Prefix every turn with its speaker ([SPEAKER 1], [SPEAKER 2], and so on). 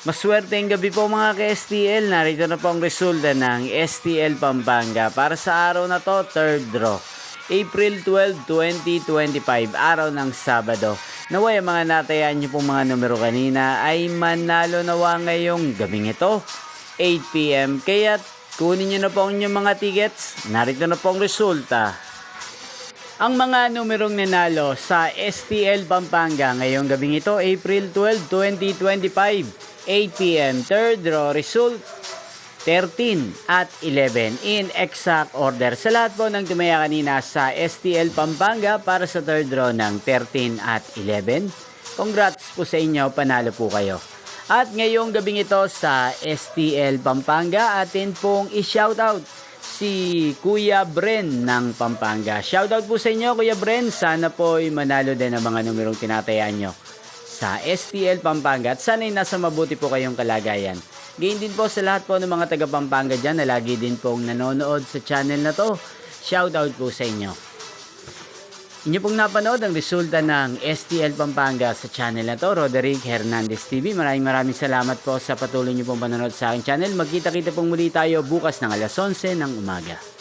[SPEAKER 1] Maswerteng gabi po mga ka-STL. Narito na po ang resulta ng STL Pampanga para sa araw na to, third draw. April 12, 2025, araw ng Sabado. Naway ang mga natayan nyo pong mga numero kanina ay manalo nawa ngayong gabing ito, 8 PM. Kaya kunin nyo na po ang inyong mga tickets. Narito na po ang resulta. Ang mga numerong nanalo sa STL Pampanga ngayong gabing ito, April 12, 2025. 8 PM, third draw, result 13 at 11 in exact order. Sa lahat po ng tumaya kanina sa STL Pampanga para sa third draw ng 13 at 11, congrats po sa inyo, panalo po kayo. At ngayong gabing ito sa STL Pampanga, atin pong i-shoutout si Kuya Bren ng Pampanga. Shoutout po sa inyo Kuya Bren, sana po ay manalo din ang mga numerong tinatayaan nyo sa STL Pampanga at sana'y nasa mabuti po kayong kalagayan. Gayon din po sa lahat po ng mga taga Pampanga dyan na lagi din pong nanonood sa channel na to. Shoutout po sa inyo. Inyo pong napanood ang resulta ng STL Pampanga sa channel na to, Roderick Hernandez TV. Maraming salamat po sa patuloy nyo pong panonood sa aking channel. Magkita-kita pong muli tayo bukas ng alas 11 ng umaga.